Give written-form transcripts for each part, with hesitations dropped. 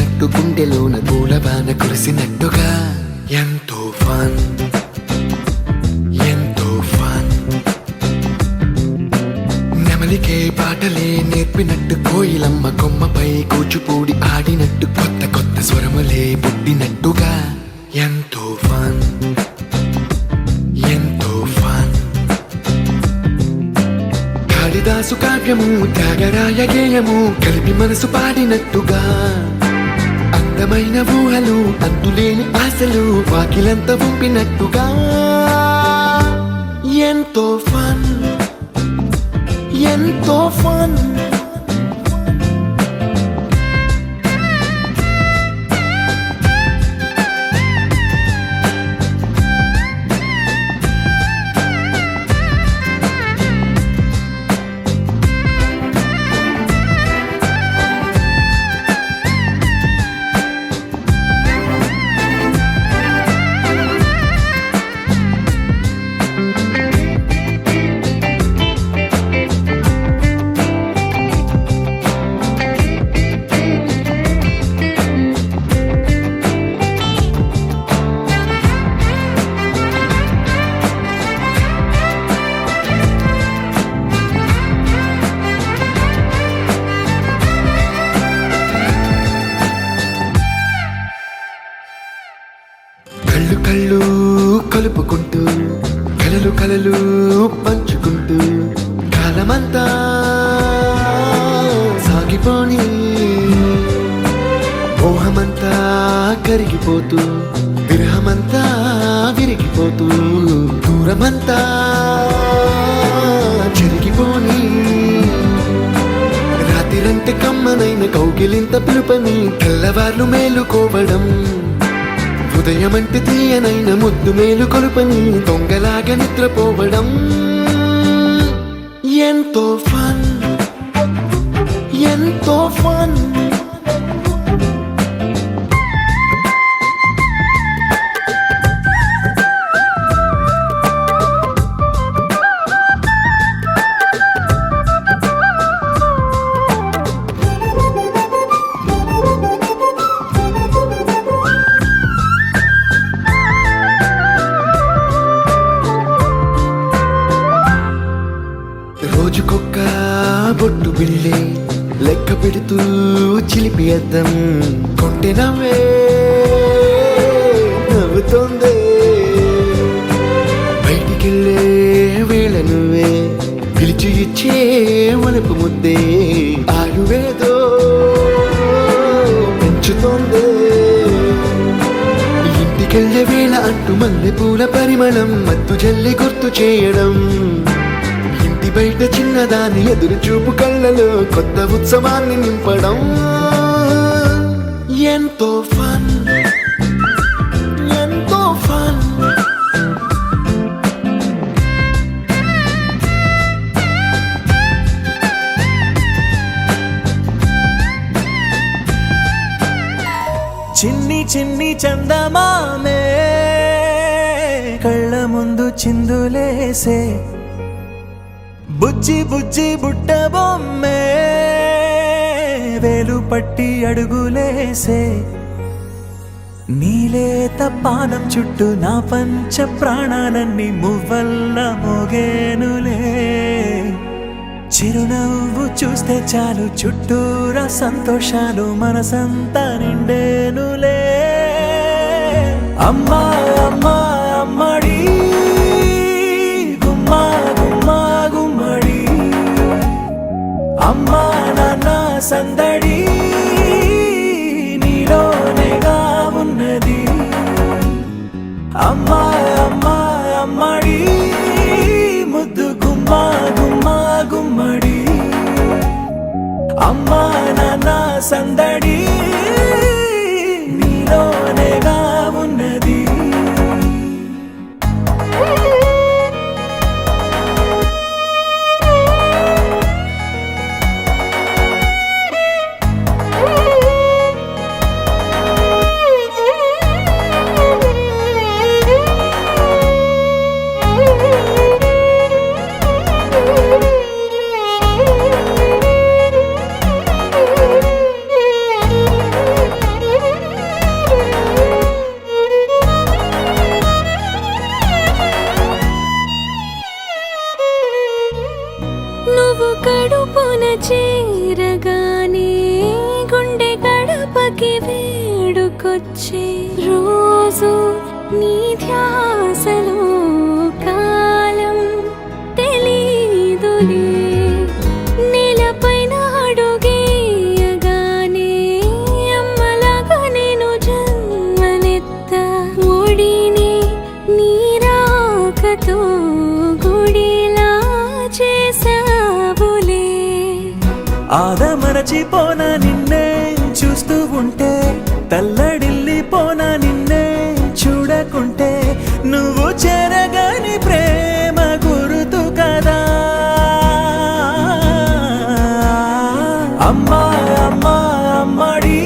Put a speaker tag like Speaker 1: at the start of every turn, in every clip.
Speaker 1: కురిసినట్టు గుండెలోన పూలవాన కురిసినట్టుగా ఎంతో ఫన్ ఎంతో ఫన్. నెమలికే పాటలే నేర్పినట్టు కోయిలమ్మ కొమ్మపై కూచిపూడి ఆడినట్టు కొత్త కొత్త స్వరములే పుట్టినట్టుగా ఎంతో ఫన్ ఎంతో ఫన్. కాళిదాసు కావ్యము త్యాగరాయ గేయము కలిపి మనసు పాడినట్టుగా అందమైన ఊహలు అంతులేని ఆశలు వాకిలంత పంపినట్టుగా ఎంతో ఫన్ ఎంతో ఫన్. కళ్ళు కళ్ళు కలుపుకుంటూ కలలు కలలు పంచుకుంటూ కాలమంతా సాగిపోని మోహమంతా కరిగిపోతూ విరహమంతా విరిగిపోతూ దూరమంతా చెరిగిపోని రాత్రిరంటే కమ్మనైన కౌగిలింత పిలుపని తెల్లవార్లు మేలుకోవడం ఉదయమంటే తీయనైన ముద్దు మేలు కొలుపని దొంగలాగా నిద్రపోవడం ఎంతో ఫన్ ఎంతో ఫన్. రోజుకొక్క బొట్టు బిళ్ళే లెక్క పెడుతూ చిలిపి అద్దం కొంటె నవ్వే నవ్వుతోందే బయటికెళ్ళే వేళ నువ్వే పిలిచి ఇచ్చే వనపు ముద్దే ఆయువేదో పెంచుతోందే. ఇంటికెళ్ళే వేళ అంటూ మల్లె పూల పరిమళం మత్తు జల్లి గుర్తు చేయడం బయట చిన్నదాని ఎదురు చూపు కళ్ళలో కొత్త ఉత్సవాన్ని నింపడం ఎంతో ఫన్ ఎంతో ఫన్.
Speaker 2: చిన్ని చిన్ని చందమామే కళ్ళ ముందు చిందులేసే బుజ్జి బుజ్జి బుట్ట బొమ్మే వేలు పట్టి అడుగులేసే నీలేత పానం చుట్టూ నా పంచ ప్రాణాలన్నీ మువ్వల్ల మోగేనులే. చిరునవ్వు చూస్తే చాలు చుట్టూరా సంతోషాలు మనసంతా నిండేనులే. అమ్మా అమ్మా అమ్మడి గుమ్మా గుమ్మా గుమ్మడి అమ్మా నాన్న సందడి నీలోనేగా ఉన్నది. అమ్మా అమ్మా అమ్మడి ముద్దు గుమ్మా గుమ్మా గుమ్మడి అమ్మా నాన్న సందడి నీలోనేగా ఉన్నది.
Speaker 3: వేడుకి వేడుకొచ్చే రోజు నీ ధ్యాసలో కాలం తెలీదులే నేలపైన అడుగేయగానే అమ్మలాగా నేను జన్మనెత్త ఒడిని నీ రాకతో గుడిలా చేసావులే
Speaker 2: ఆదమరచిపోనా నిన్నే చూస్తూ ఉంటే తల్లడిల్లిపోనా నిన్నే చూడకుంటే నువ్వు చెరగని ప్రేమ గురుతు కదా అమ్మా అమ్మా అమ్మడి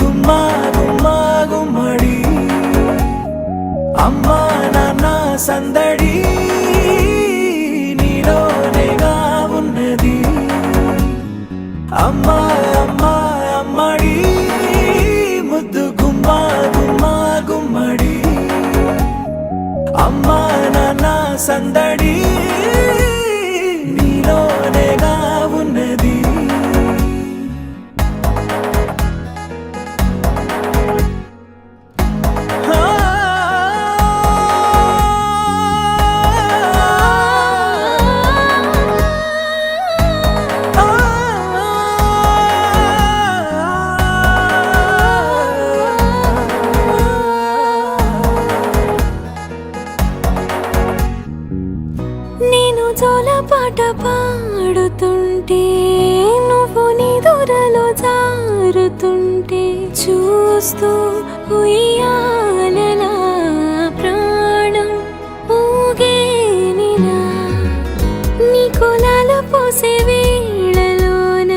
Speaker 2: గుమ్మా గుమ్మా గుమ్మడి అమ్మా నాన్న సందడి నీలోనేగా ఉన్నది అమ్మా అమ్మా అమ్మడి ముద్దు గుమ్మా గుమ్మా గుమ్మడి అమ్మా నాన్న సందడి నీలోనేగా ఉన్నది
Speaker 3: నేను జోలపాట పాడుతుంటే నువ్వు నీ దూరలో జారుతుంటే చూస్తూ ఉయ్యాలలా ప్రాణం ఊగేనిలా నీ కులాల పోసే వేళలోన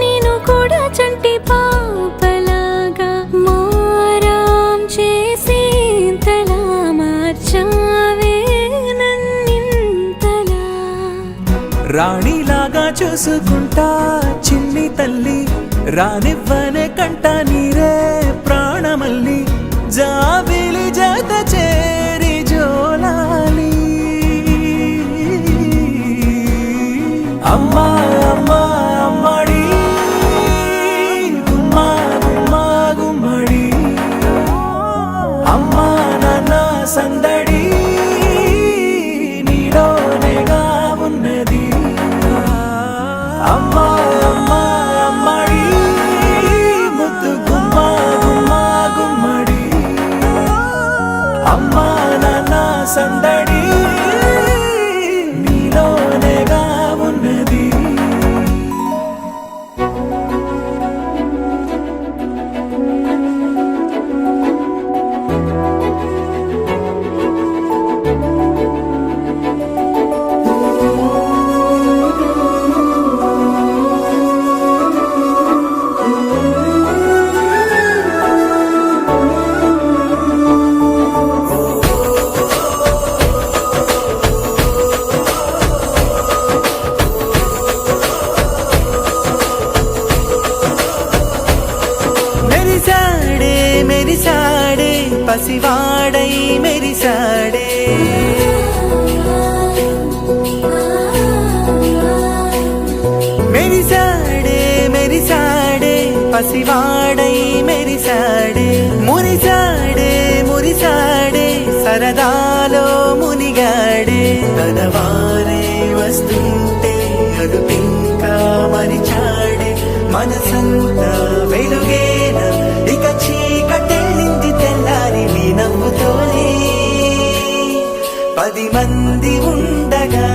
Speaker 3: నేను కూడా చంటి పాపలాగా మారాం చేసేంతలా మార్చావే నన్నింతలా
Speaker 2: రాణిలాగా చూసుకుంటా చిన్ని తల్లి రానివ్వనే కంట నీరే ప్రాణమల్లి జాబిలి జత చేరి జోలాలి అమ్మా అమ్మా అమ్మడి గుమ్మా గుమ్మా గుమ్మడి అమ్మా నాన్న సందడి నీలోనేగా ఉన్నది అమ్మా అమ్మా అమ్మడి ముద్దు గుమ్మా గుమ్మా గుమ్మడి అమ్మా నాన్న సందడి నీలోనేగా ఉన్నది మెరిసాడే మెరిసాడే పసివాడై మెరిసాడే మెరిసాడే మెరిసాడే పసివాడై మెరిసాడే మురిసాడే మురిసాడే సరదాలో మునిగాడే తనవారే వస్తుంటే అదుపింకా మరిచాడే మనసంతా వెలుగేన ఇక చీకటెళ్ళింది తెల్లారి నీ నవ్వుతోనే 10 మంది ఉండగా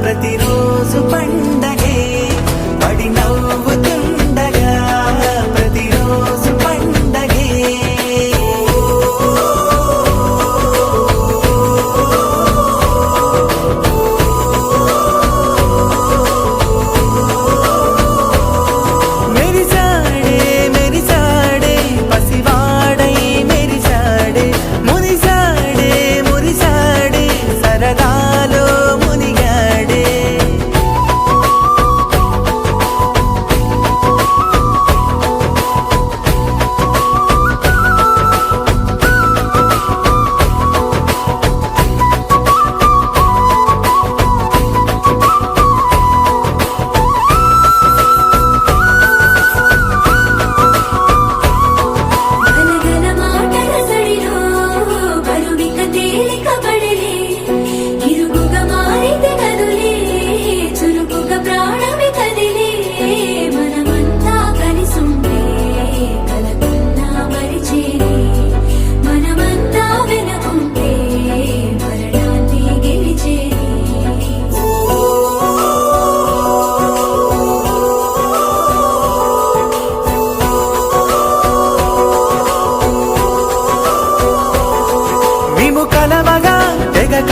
Speaker 2: ప్రతిరోజు పండగే పడి నవ్వుతుండగా ప్రతిరోజు పండగే మెరిసాడే మెరిసాడే పసివాడై మెరిసాడే మురిసాడే మురిసాడే సరదాలో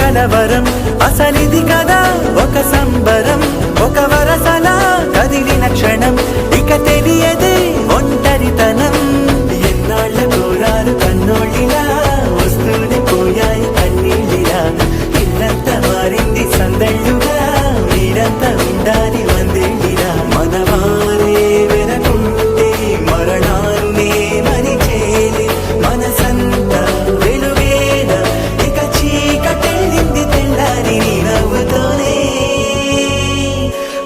Speaker 2: కలవరం అసలిది కదా ఒక సంబరం ఒక వరసలా కదిలిన క్షణం ఇక తెలియదే ఒంటరితనం ఎన్నాళ్ళ కోరారు కన్నోళ్ళిలా వస్తూనే పోయాయి కన్నీళ్ళిలా ఇల్లంతా మారింది సందళ్ళుగా మీరంతా ఉండాలి వందేళ్ళిలా మనవారే వెనకుంటే మరణాన్నే మరిచేలే మనసంతా వెలుగేన ఇక చీకటెళ్ళింది తెల్లారి నీ నవ్వుతోనే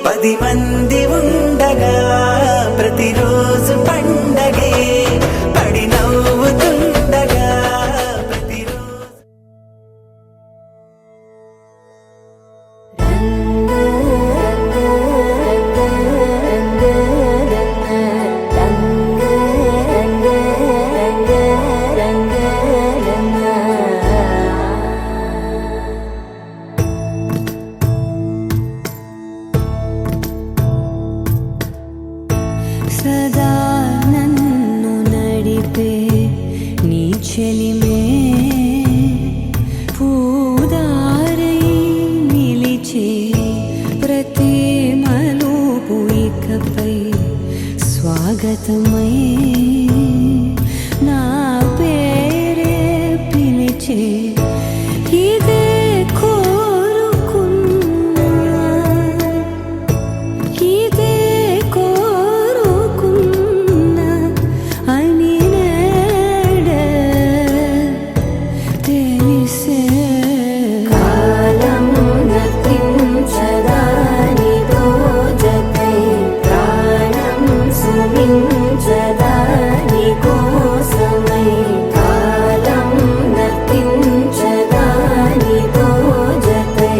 Speaker 2: 10 మంది ఉండగా ప్రతిరోజు పండగే పడి నవ్వుతుండగా ప్రతిరోజు
Speaker 3: సదా నన్ను నడిపే నీ చెలిమే పూదారై నిలిచే ప్రతి మలుపు ఇకపై స్వాగతమై నా పేరే పిలిచే ఇదే కోరుకున్నా ఇదే కోరుకున్నా అని నేడే తెలిసే కాలం నతించదాని దోజకై ప్రాణం సుమించదాని కోసమై కాలం నతించదాని దోజకై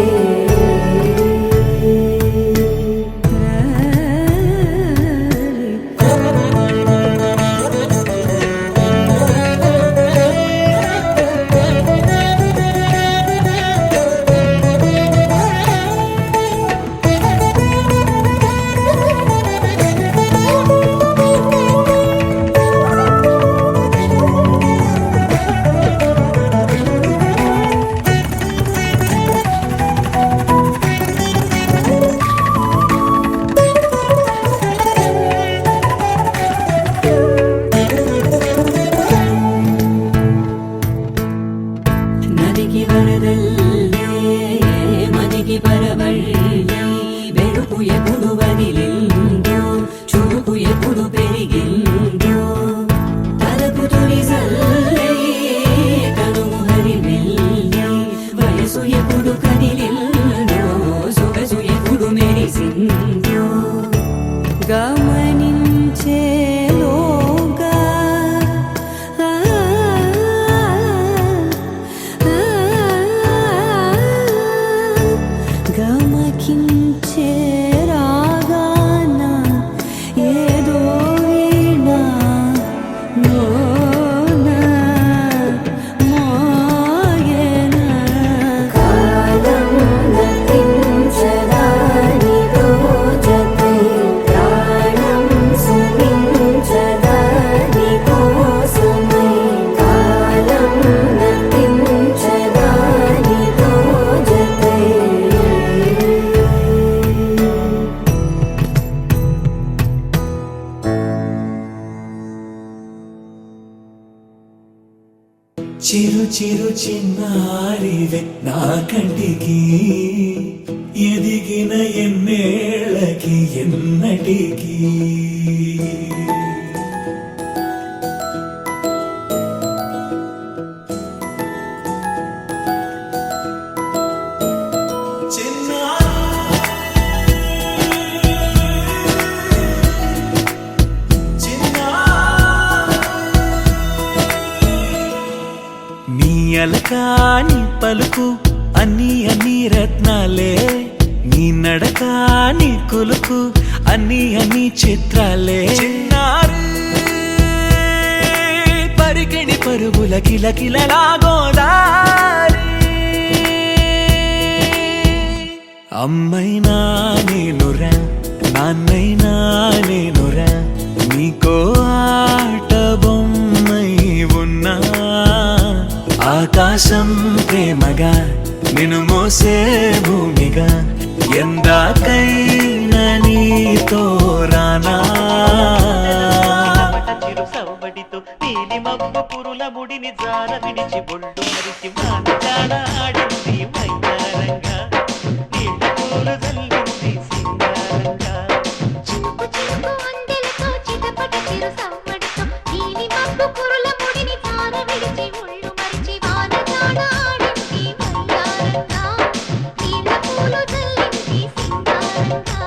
Speaker 3: నదికి వరదల్లే మదికి పరవళ్ళే వెలుపు ఎప్పుడు వదిలిందో చూపు ఎప్పుడు పెరిగిందో తలపు తొలి జల్లే కనుము హరిమెల్లే వయసు ఎప్పుడు కదిలిందో సొగసు ఎప్పుడు మెరిసిందో గమనించేలోగా గమకించే రాగాన ఏదో వీణా మోన మోయన కాలం నతించదాని దోజకై ప్రాణం సుమించదాని కోసమై కాలం నతించదాని దోజకై
Speaker 2: చిరు చిరు చిన్నారివే నా కంటికి ఎదిగిన ఎన్నేళ్ళకి ఎన్నటికి నీ అలకాని పలుకు అన్ని అన్ని రత్నాలే నీ నడకాని కొలుకు అన్ని అన్ని చిత్రాలే చిన్నారు పరికిణి పరుగుల కిలకిలలాగోదారి అమ్మైనా నేనురా నాన్నైనా నేనురా నీకో ఆట బొమ్మై ఉన్నా ఆకాశం ప్రేమగా నిన్ను మోసే భూమిగా ఎందాకైనా నీతో రానా
Speaker 4: చిరు సవ్వడితో నీలి మబ్బు పురుల ముడిని జార విడిచి బొళ్ళు మరిచి మానగాడ ఆడింది మైదానంగా నీళ్ళ పూలు జల్లింది సింగారంగా
Speaker 5: చినుకు చినుకు అందెలతో చిటపట చిరు సవ్వడితో నీలి మబ్బు కురుల ముడిని తార విడిచి ఒళ్ళు మరిచి వానజాడ ఆడింది వయ్యారంగా నీళ్ళ పూలు జల్లింది సింగారంగా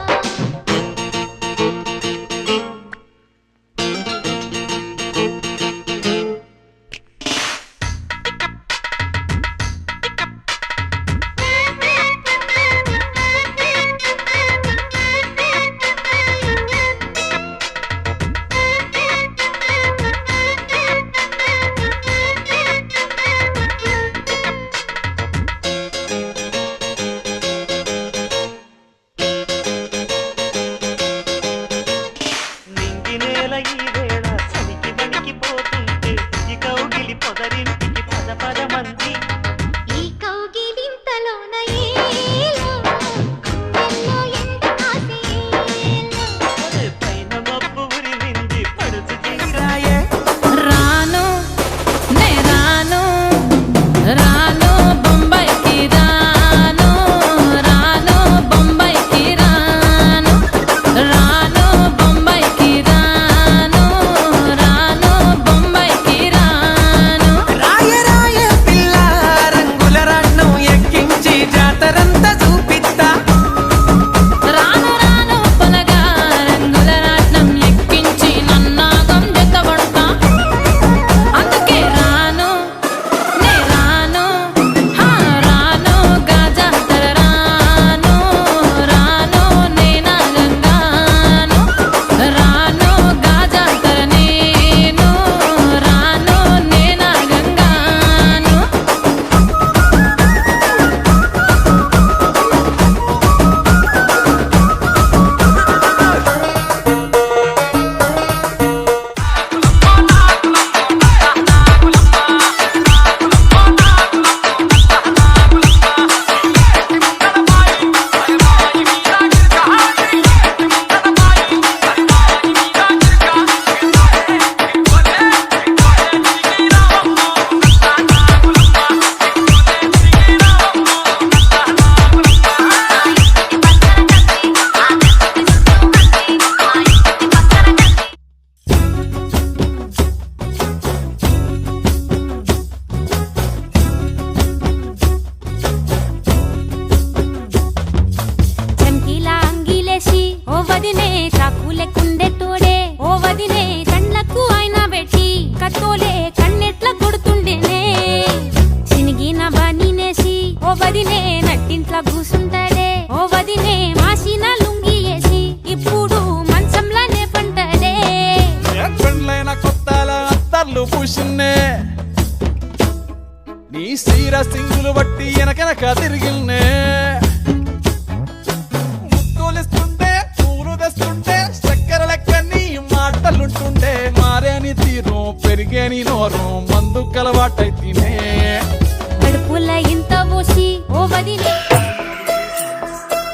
Speaker 4: నింగి నేల ఈ వేళ చలికి వణికిపోతుంటే ఈ కౌగిలి పొదరింటికి పద పద మంది
Speaker 5: ఈ కౌగిలింతలోన ఏలో గుండెల్లో ఎండ కాసేలో
Speaker 4: పైన మబ్బు ఉరిమింది పడుచు
Speaker 6: రాను నే రాను రాను బొంబాయికి రాను రాను బొంబాయికి రాను రాను బొంబాయికి రాను రాను బొంబాయికి రాను
Speaker 7: రాయ రాయ పిల్ల రంగుల రాట్నం ఎక్కించి జాతరంతా చూపిస్తా
Speaker 6: రాను రాను పొలగా రంగుల రాట్నం ఎక్కించి నన్నాగం జతబడతా అందుకే రాను నే రాను హా రాను గాజాతర రాను రాను నే నాగంగాను రాను గాజాతర నేను రాను నే నాగంగాను
Speaker 5: చంకీలా అంగిలేసి ఓ వదినే చాకులే కుండే తోడే ఓ వదినే కండ్లకు ఆయన పెట్టి కత్తోలే కన్నెట్ల కొడుతుండేనే చినిగిన బనీనేసి ఓ వదినే నట్టింట్ల కూసుంటాడే ఓ వదినే మాసిన లుంగి వేసి ఇప్పుడు మంచంలానే పంటడే
Speaker 7: పెండ్లైన కొత్తల అత్తర్లు పూసిన్నే నీ సీర సింగులు బట్టి వెనకెనక తిరిగిల్నే ముద్దులిస్తుంటే పూలు తెస్తుంటే చక్కెర లెక్క నీ మాటలుంటుండే మారేని తీరు పెరిగేని నోరు మందు కలవాటైతేనే
Speaker 5: కడుపుల ఇంత పోసి ఓ వదినే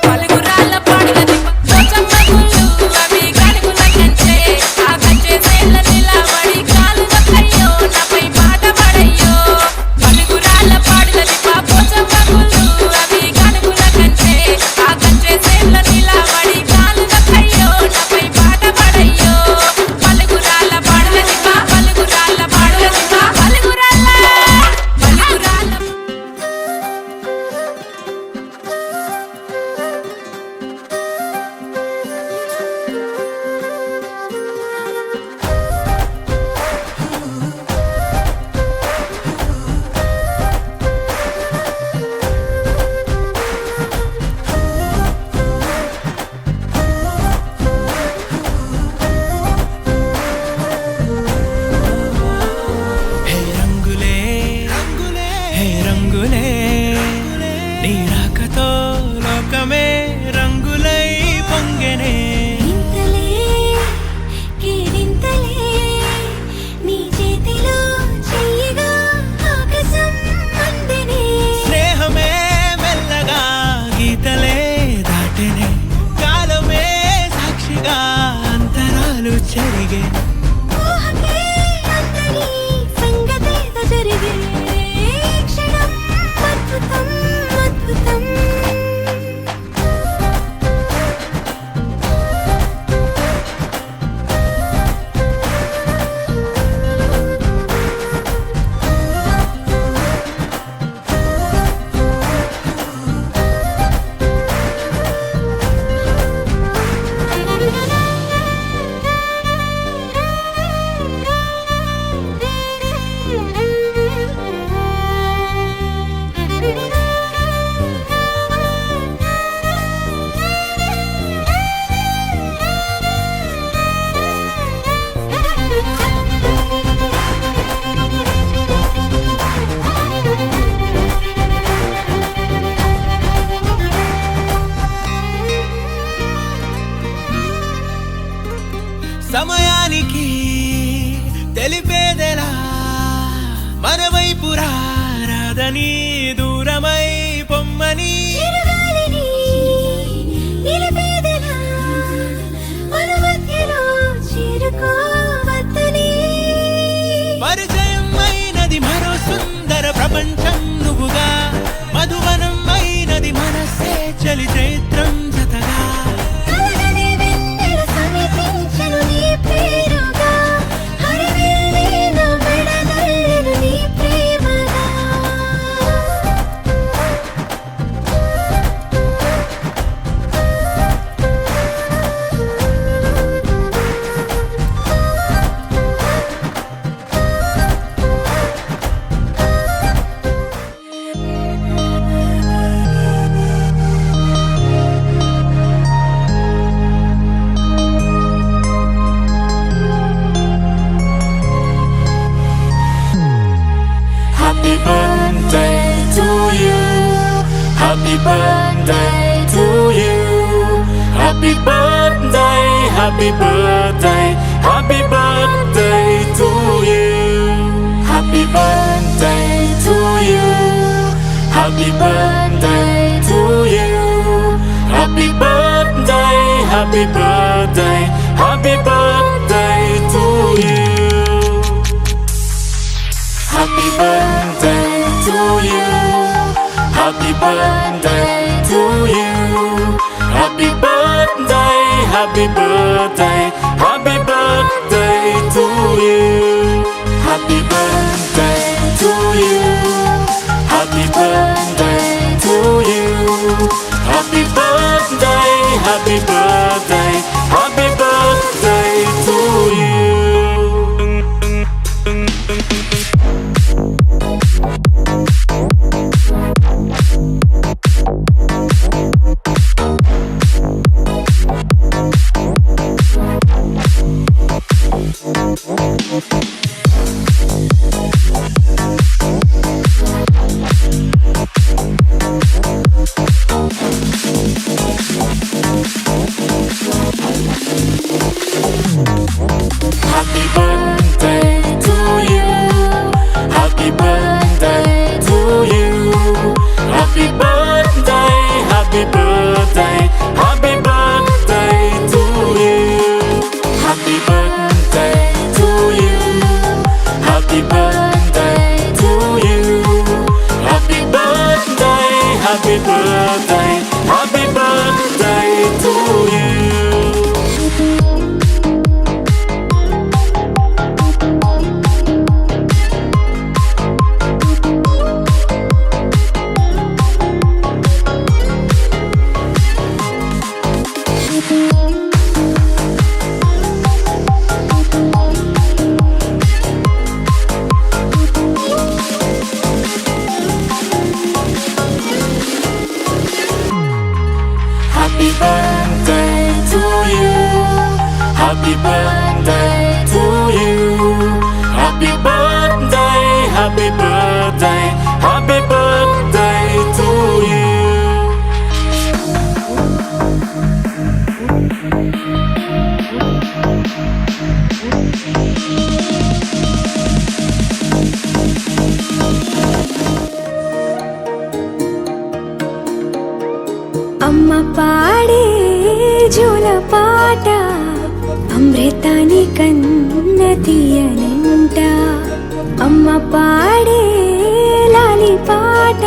Speaker 6: పలుగురాళ్ళ పాడుగది పోచమ్మ గుళ్ళు అవి గాడుగుల కంచె ఆ కంచె సేళ్ళ నిలబడి కాలు నొక్కయ్యో నాపై పాట పడయ్యో పలుగురాళ్ళ పాడుగది పోచమ్మ గుళ్ళు అవి గాడుగుల కంచె ఆ కంచె సేళ్ళ నిలబడి కాలు నొక్కయ్యో నాపై పాట పడయ్యో పలుగురాళ్ళ పాడుగది పలుగురాళ్ళ పాడుగది పలుగురాళ్ళ
Speaker 2: తెలిపేదెలా మన వైపు రాదని దూరమై పొమ్మని
Speaker 3: చిరుగాలిని నిలిపేదెలా మన మధ్యలో చేరుకోవద్దని
Speaker 2: పరిచయం అయినది మరో సుందర ప్రపంచం నువ్వుగా మధువనం అయినది మనసే చలి చైత్రం జతగా
Speaker 3: కలగని వెన్నెల సమీపించను నీ పేరుగా హరివెల్లి నా మెడలెను నీ ప్రేమగా
Speaker 2: Happy birthday to you. Happy birthday to you. Happy birthday, happy birthday, happy birthday to you. Happy birthday to you. Happy birthday to you. Happy birthday, happy birthday, happy birthday to you. Happy birthday to you. Happy birthday to you. Happy birthday, happy birthday, happy birthday to you. Happy birthday to you. Happy birthday to you. Happy birthday, happy birthday, happy birthday to you. Happy birthday to you. Happy birthday to you. Happy birthday, happy birthday, happy birthday to you. Happy birthday to you. Happy birthday to you. Happy birthday, happy birthday, happy birthday to you. Happy birthday to you. Happy birthday to you. Happy birthday, happy birthday, happy birthday to you.
Speaker 3: అమ్మ పాడే జోల పాట అమృతాని కన్న తీయనంట అమ్మ పాడే లాలి పాట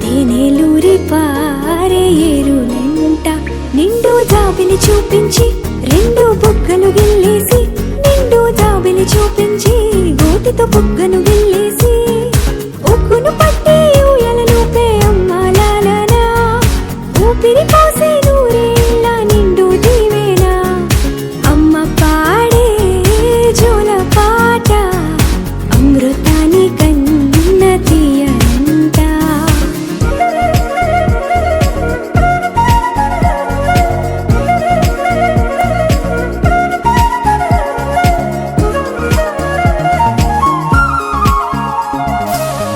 Speaker 3: తేనెలూరి పారే ఏరులంట నిండు జాబిని చూపించి రెండు బుగ్గలు గిల్లేసి నిండు జాబిని చూపించి గోటితో బుగ్గను గిల్లేసి ఉక్కును పట్టి ఊయలలోపే అమ్మ లాలనా ఊపిరి పోసే నూరేళ్ళ నిండు దీవేనా అమ్మ పాడే జోల పాట అమృతాని కన్న తీయనంట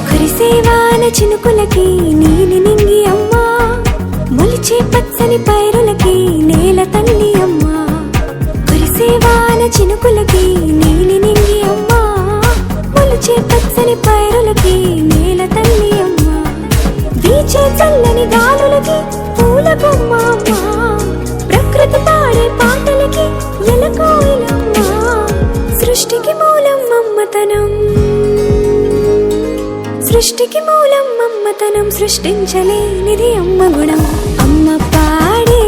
Speaker 3: కురిసేవాన చినుకులకి నీలి నింగి అమ్మా మొలిచే పచ్చని పైరులకి నేల తల్లి అమ్మా కురిసేవాన చినుకులకి నీలి నింగి అమ్మ పాటలకి పూల బొమ్మ అమ్మ, ప్రకృతి పాడే పాటలకి ఎలకోయిలమ్మ. సృష్టికి మూలం మమ్మతనం, సృష్టికి మూలం మమ్మతనం, సృష్టించలేనిది అమ్మ గుణం. అమ్మ పాడే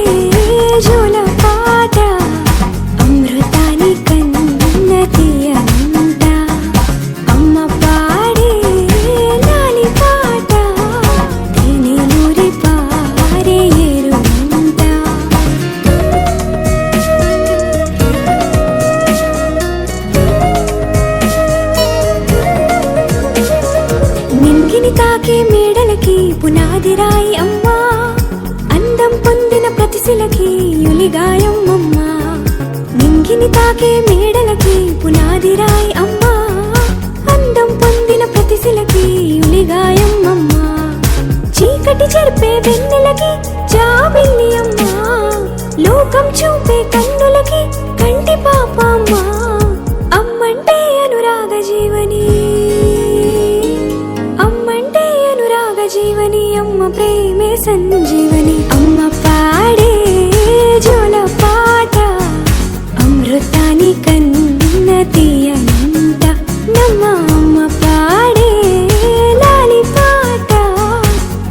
Speaker 3: జోల పాట అమృతాని కన్న తీయనంట. అమ్మ పాడే లాలి పాట తేనెలూరి పారే ఏరునంట. నింగిని తాకే మేడలకి పునాది రాయి అమ్మా, అందం పొందిన ప్రతిశిలకి యులిగాయం అమ్మా. నింగిని తాకే మేడలకి పునాది రాయి అమ్మా, అందం పొందిన ప్రతిశిలకి యులిగాయం అమ్మా. చీకటి చెరిపే వెన్నెలకి జాబిల్లి అమ్మా, లోకం చూపే కన్నులకి కంటి పాప అమ్మా. అమ్మంటే అనురాగ జీవని, అమ్మంటే అనురాగ జీవని, అమ్మ ప్రేమే సంజీవని. అమ్మ పాడే జోల పాట అమృతాని కన్న తీయనంట. నమ్మ అమ్మ పాడే లాలి పాట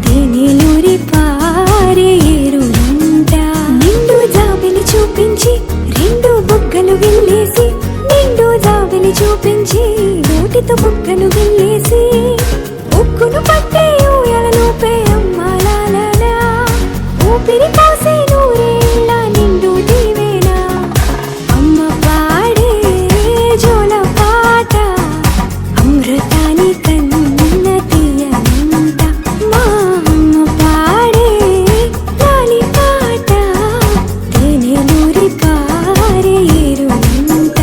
Speaker 3: తేనెలూరి పారే ఏరునంట. నిండు జాబిలి చూపించి రెండు బుగ్గలు గిల్లేసి, నిండు జాబిలి చూపించి నోటితో బుగ్గను గిల్లేసి, ఉక్కును పట్టే ఊయలను పే అమ్మ లాలా, ఊపిరి పోసే నూరేళ్ళ నిండు దీవేనా. అమ్మ పాడే జోల పాట అమృతాని కన్న తీయనంట. మా అమ్మ పాడే లాలి పాట తేనెలూరి పారే ఏరునంట.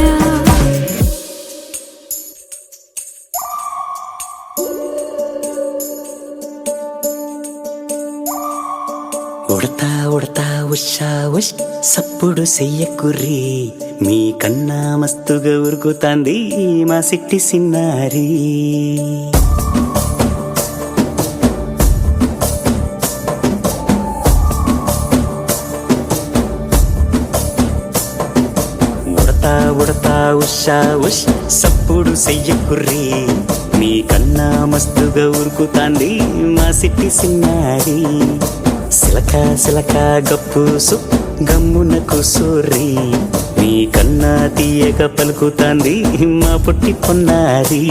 Speaker 8: ఉడతా ఉడతా ఉషా ఉష్ సప్పుడు చెయ్యకుర్రి, మీ కన్నా మస్తుగా ఉరుకుతాంది మా సిట్టి సిన్నారి. ఉడతా ఉడతా ఉషా ఉష్ సప్పుడు చెయ్యకుర్రి, మీ కన్నా మస్తుగా ఉరుకుతాంది మా సిట్టి సిన్నారి. సిలక సిలక గప్పుసు గమ్మున కూసోర్రి, మీ కన్నా తీయక పలుకుతాంది మా పొట్టి పొన్నారి.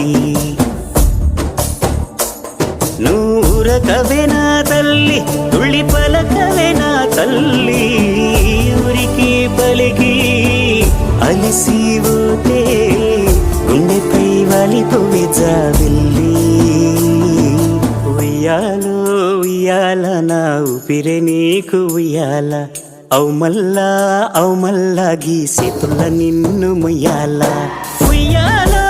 Speaker 8: నూరకవేనా తల్లి తుళ్ళి పలకవేనా తల్లి, ఊరికి పలికి అలిసిపోతే గుండెపై వాలిపోవే జాబిల్లి. ఉయ్యాలో ఉయ్యాల నా ఊపిరే నీకు ఉయ్యాల, అవు మల్లా గీసేతుల్ల నిన్ను ముయ్యాల. ఉయ్యాలో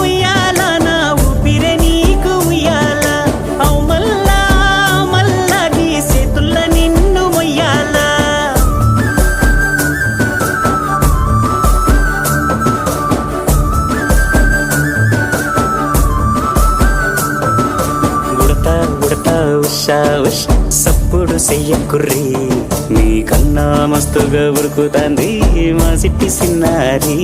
Speaker 8: ఉయ్యాల నా ఊపిరే నీకు ఉయ్యాల, అవు మల్లా గీసేతుల్ల నిన్ను ముయ్యాల. ఉడతా ఉడతా ఉషా ఉష్ సప్పుడు చెయ్యకుర్రి, మీ కన్నా మస్తుగా ఉరుకుతాంది మా సిట్టి సిన్నారి.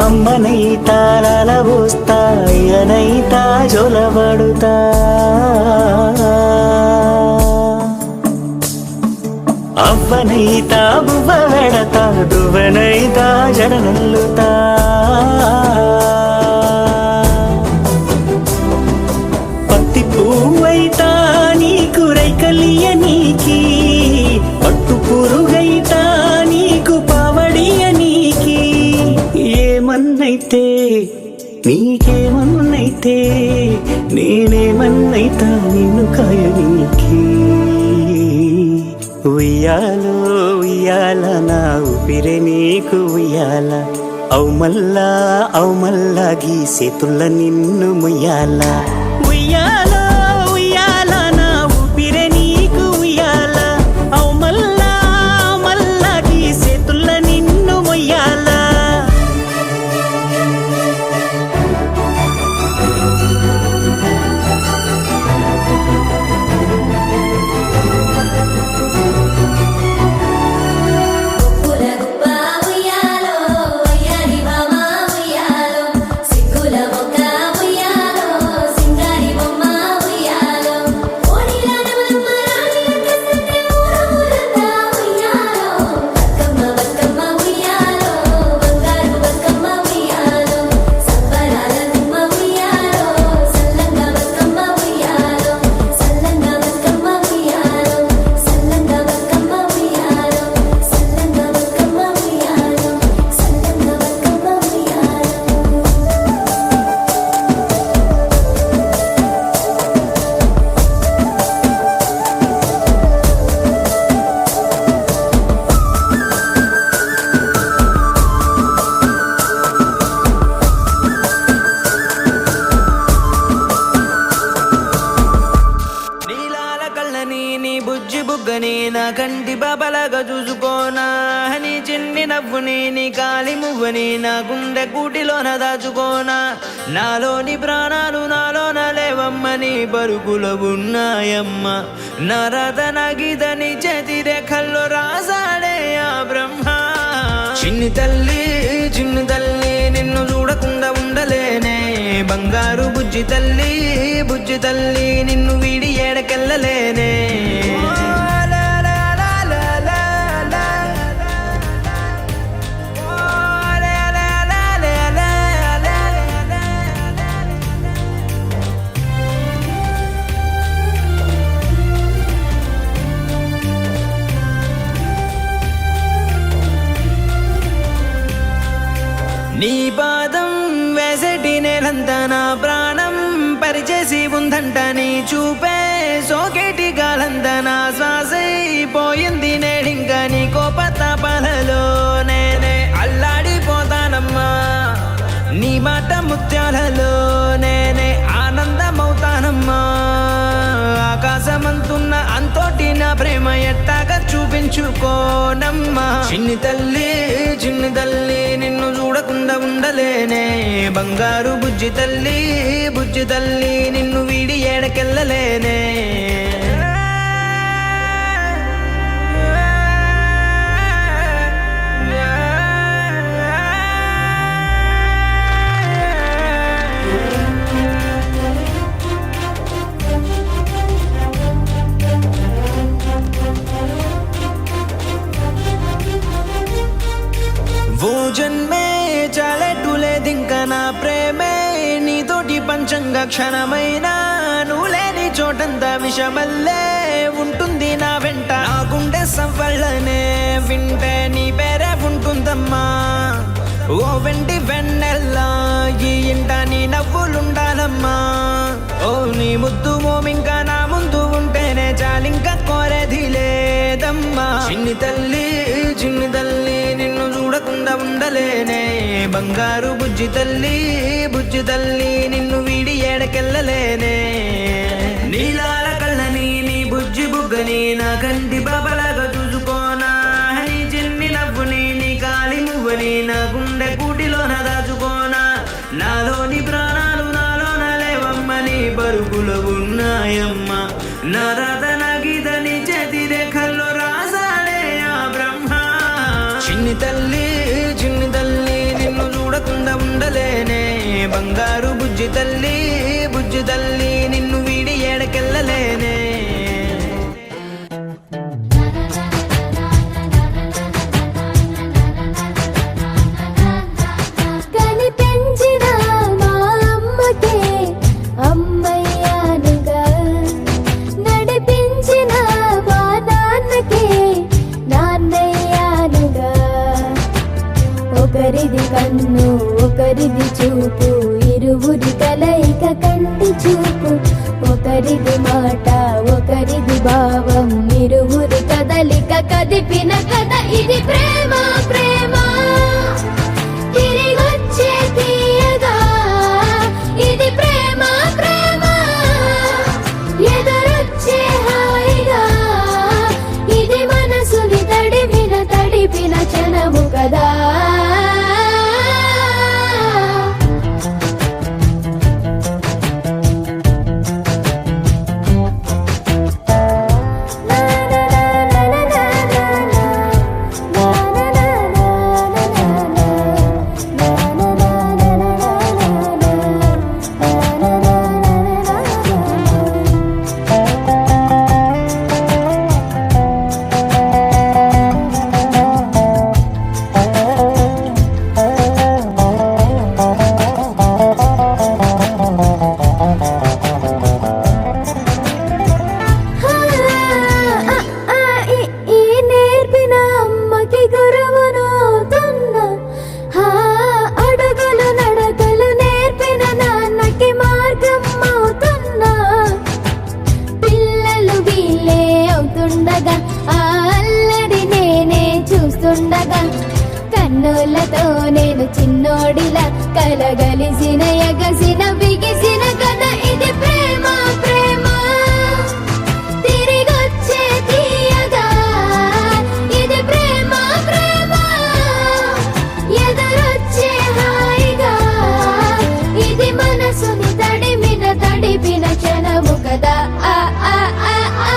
Speaker 8: అమ్మనైతా లలబోస్తా, అయ్యనైతా జొలబడుతా, అవ్వనైతా బువ్వ వెడతా, దువ్వనైతా జడనల్లుతా. పత్తి పువ్వైతా నీకు రైకలియ నీకి, పట్టు పురుగైతా నీకు పావడియ నీకి. ఏమన్నైతే నీకేమన్నైతే నేనేమన్నైతా నిన్ను కాయనీకి. ఉయ్యాలో ఉయ్యాల నా ఊపిరే నీకు ఉయ్యాల, అవు మల్లా గీసేతుల్ల నిన్ను ముయ్యాల ఉయ్యాల ఉయ్యాల నా ఊపిరే నీకు ఉయ్యాల అవు మల్లా గీసేతుల్ల నిన్ను ముయ్యాల
Speaker 9: నా కంటి బాబలాగా చూసుకోనా నీ చిన్ని నవ్వుని నీ కాలి మువ్వని నా గుండె కూటిలోన దాచుకోనా నాలోని ప్రాణాలు నాలోన లేవమ్మ నీ పరుగులో ఉన్నాయమ్మ నా రతన గీతని చేతి రేఖల్లో రాసాడే ఆ బ్రహ్మ చిన్ని తల్లి నిన్ను చూడకుండా ఉండలేనే బంగారు బుజ్జి తల్లి నిన్ను వీడి ఏడకెళ్ళలేనే నీ పాదం వేసటి నేలంతా నా ప్రాణం పరిచేసి ఉందంట నీ చూపే సోకేటి గాలంతా నా శ్వాసైపోయింది నేడింకా నీ కోపతాపాలలో నేనే అల్లాడిపోతానమ్మా నీ మాట ముత్యాలలో నేనే ఆనందమవుతానమ్మా ఆకాశమంతున్న అంతోటి నా ప్రేమ ఎట్టాగా చూపించుకోనమ్మా చిన్ని తల్లి నిన్ను చూడకుండా ఉండలేనే బంగారు బుజ్జి తల్లి నిన్ను వీడి ఏడకెళ్ళలేనే ఓ జన్మే చాలెట్టులేదింకా నా ప్రేమే నీతోటి పంచంగా క్షణమైనా నువ్వు లేని చోటంతా విషమల్లే ఉంటుంది నా వెంట నా గుండె సవ్వళ్ళనే వింటే నీ పేరే ఉంటుందమ్మా ఓ వెంటి వెన్నెల్లా ఈ ఇంట నీ నవ్వులుండాలమ్మా ఓ నీ ముద్దు మోమింకా నా ముందు ఉంటేనే చాలింకా కోరేది లేదమ్మా చిన్ని తల్లి నిన్ను చూడకుండా ఉండలేనే బంగారు బుజ్జి తల్లి నిన్ను వీడి ఏడకెళ్ళలేనే నీలాల కళ్ళని నీ బుజ్జి బుగ్గని నా కంటి బాబలాగా చూసుకోనా నీ చిన్ని నవ్వుని నీ కాలి మువ్వని నా గుండె కూటిలోన దాచుకోనా నాలోని ప్రాణాలు నాలోన లేవమ్మ నీ పరుగులో ఉన్నాయమ్మ నా రతన గీతని చేతి రేఖల్లో రాసాడే ఆ బ్రహ్మ చిన్ని తల్లి నిన్ను చూడకుండా ఉండలేనే బంగారు బుజ్జి తల్లి నిన్ను వీడి ఏడకెళ్ళలేనే
Speaker 3: కనిపించిన మా అమ్మకే అమ్మయ్యానుగా నడిపించిన మా నాన్నకే నాన్నయ్యానుగా ఒకరిది కన్ను ఒకరిది చూపు ఇరువురి కలయిక కంటి చూపు ఒకరిది మాట ఒకరిది భావం ఇరువురి కదలిక కదిపిన కథ ఇది ప్రేమ చూస్తుండగా ఆ అల్లరి నేనే చూస్తుండగా కన్నులతో నేను చిన్నోడిలా కలగలిసిన ఎగసిన బిగిసిన కథ ఇది ప్రేమ ప్రేమ తిరిగొచ్చే తీయగా ఇది ప్రేమ ప్రేమ ఎదురొచ్చే హాయిగా ఇది మనసుని తడిపిన క్షణము కదా ఆ ఆ ఆ ఆ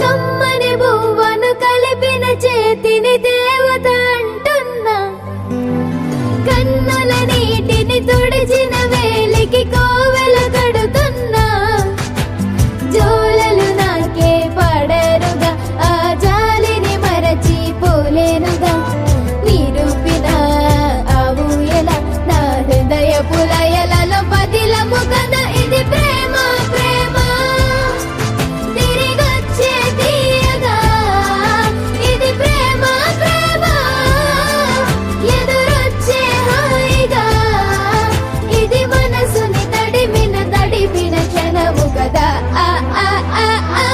Speaker 3: కమ్మని బువ్వను కలిపిన చేతిని దేవత అంటున్నా కన్నుల నీటిని తుడిచిన వేలికి కోవెల కడుతున్నా జోలలు నాకే పడరుగా ఆ జాలిని మరచి పోలేనుగా నిరూపిన ఆ ఊయల నా హృదయ పులయలలో పదిలము కదా ఇది ప్రేమ ప్రేమ తిరిగొచ్చే తీయగా ఇది ప్రేమ ప్రేమ ఎదురొచ్చే హాయిగా ఇది మనసుని తడిపిన క్షణము కదా ఆ ఆ ఆ ఆ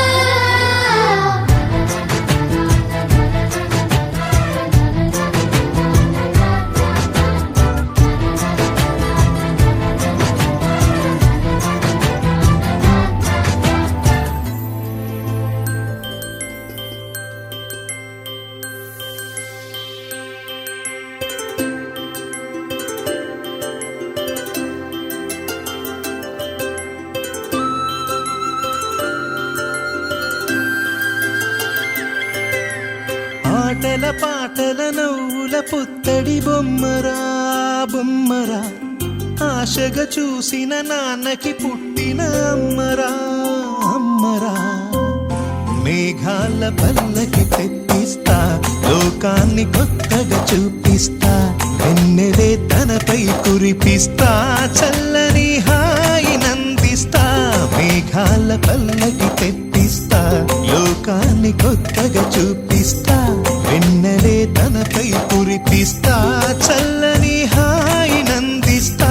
Speaker 9: ఆటల పాటల నవ్వుల పుత్తడి బొమ్మరా బొమ్మరా ఆశగా చూసిన నాన్నకి పుట్టిన అమ్మరా అమ్మరా మేఘాల పల్లకి తెప్పిస్తా లోకాన్ని కొత్తగా చూపిస్తా వెన్నెలే తనపై కురిపిస్తా చల్లని హాయి నందిస్తా మేఘాల పల్లకి తెప్పిస్తా లోకాన్ని కొత్తగా చూపిస్తా వెన్నెలే తనపై కురిపిస్తా చల్లని హాయి నందిస్తా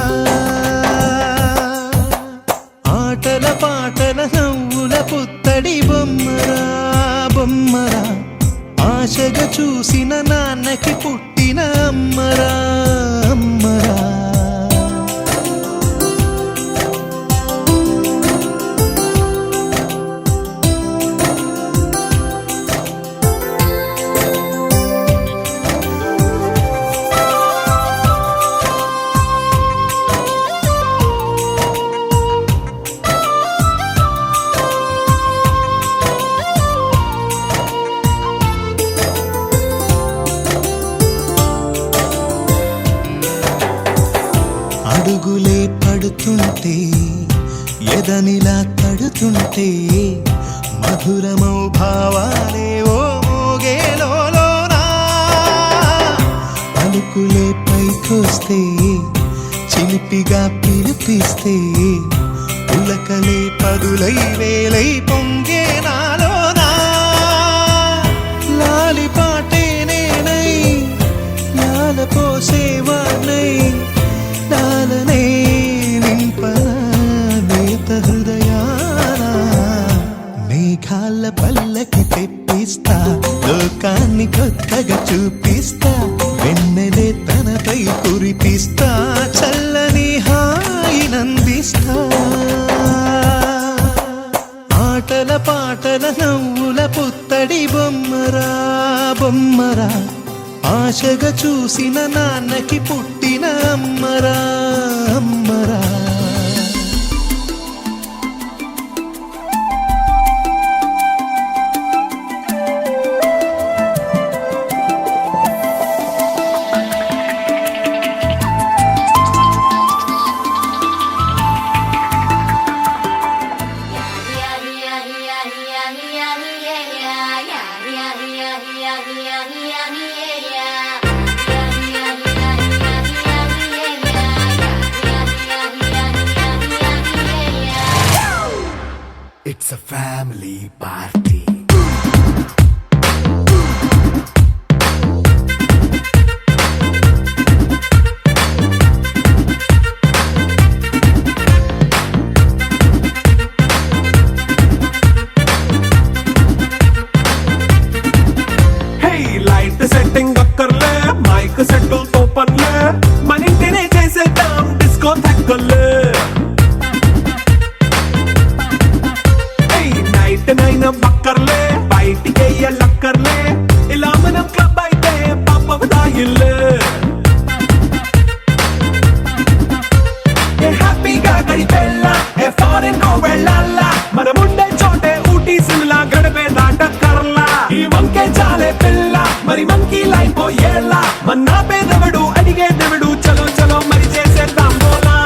Speaker 9: ఆటల పాటల నవ్వుల పుత్తడి బొమ్మరా బొమ్మరా ఆశగా చూసిన నాన్నకి పుట్టిన అమ్మరా అమ్మరా అడుగులే పడుతుంటే ఎదనిలా తడుతుంటే మధురమౌ భావాలే ఓ మోగేలోనా పలుకులే పైకొస్తే చిలిపిగా పిలిపిస్తే పులకలే పదులై వేలై పొంగే నాలోనా లాలి పాటే నేనై లాల పోసేవాణ్ణై లాలనే నింపనా నేత హృదయానా మేఘాల పల్లకి తెప్పిస్తా లోకాన్ని కొత్తగా చూపిస్తా వెన్నెలే తనపై కురిపిస్తా చల్లని హాయి నందిస్తా ఆటల పాటల నవ్వుల పుత్తడి బొమ్మరా బొమ్మరా ఆశగా చూసిన నాన్నకి పుట్టిన అమ్మరా అమ్మరా
Speaker 1: It's a family party.
Speaker 9: Light setting అక్కర్లే మైక్ సెట్టులతో పనులే మన ఇంటినే చేసేద్దాం డిస్కో థెక్కలే నైట్ నైన్ అక్కర్లే బయటికి వెయ్యలక్కర్లే ఇలా మనం క్లబ్ అయితే పాపదాయిల్లే హ్యాపీగా గడిపెళ్ళ ఏ ఫారెన్ కో వెళ్ళాలా మనముండే చోటే ఊటీ సిమ్లా గడిపే దాటక్కర్లా ఈ వంకే చాలే పిల్ల మరి మంకీ లైఫ్ పోయేలా మన్నా పేదవడు అడిగే దేవుడు చలో చలో మరి చేసేద్దాం బోలా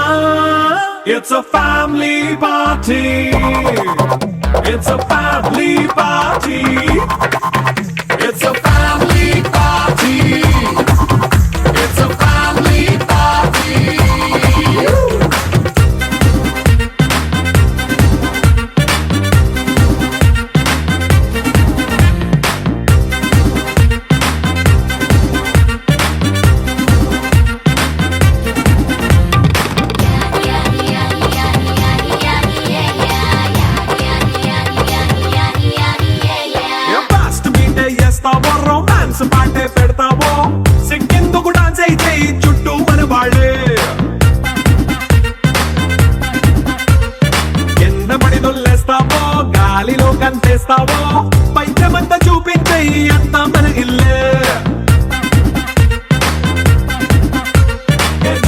Speaker 9: it's a family party it's a family party it's a family party it's a family party romance పాటే పెడతావో సిగ్గెందుకు డాన్స్ అయితే చుట్టూ మన వాళ్ళే ఎన్న పడి దొల్లేస్తావో గాలిలో కంటేస్తావో పైచమంతా చూపించే అంతా మన ఇల్లే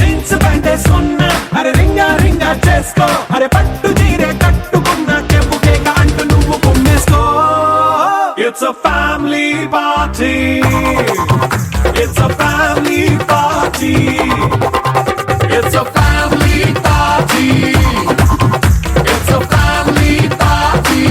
Speaker 9: జీన్స్ ప్యాంటేసుకున్నా అరే రింగా రింగా చేసుకో అరే పట్టు చీరే కట్టుకున్నా చెప్పు కేక అంటూ నువ్వు కుమ్మేసుకో It's a family party. It's a family party. It's a family party. It's a family party.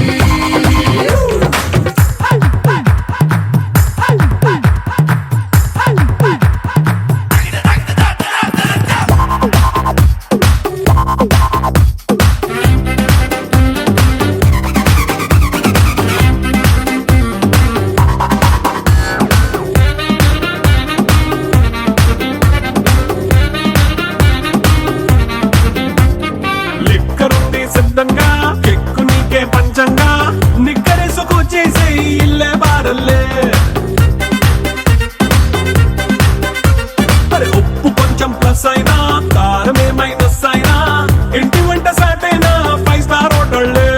Speaker 9: సిద్ధంగా కెక్కు నీకే పంచంగా నిక్కరేసుకు చేసే ఇల్లే బారల్లే మరి ఉప్పు కొంచెం ప్లస్ అయినా కారమే మైనస్ అయినా ఇంటి వంట సాటైనా 5 స్టార్ హోటళ్ళే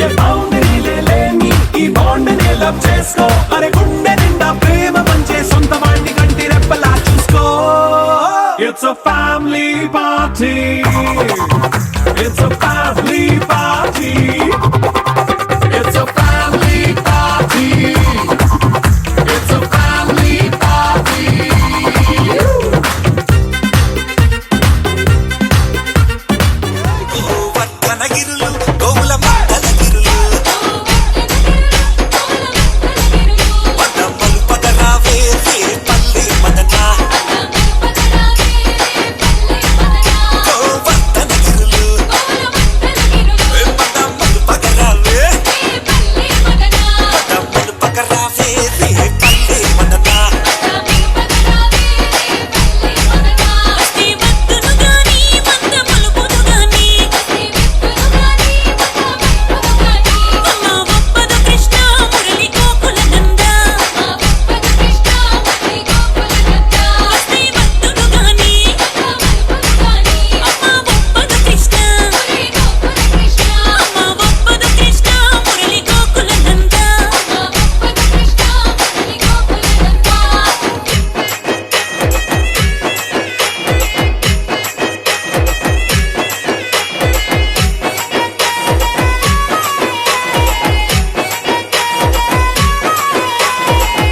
Speaker 9: ఏ బౌండరీలే లేని ఈ బాండ్ని లవ్ చేసుకో అరే గుండె నిండా ప్రేమ పంచే సొంత వాడిని కంటి రెప్పలా చూసుకో It's a family party. It's a family party. It's a family party. It's a family party.
Speaker 10: వట్టనగిరులు గోవుల మట్టనగిరులు పదమ్మలు పదరావే పల్లి మదనా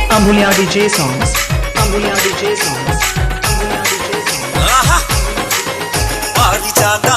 Speaker 8: Ambulia DJ songs. Ambulia DJ songs.
Speaker 10: Aha! Parijana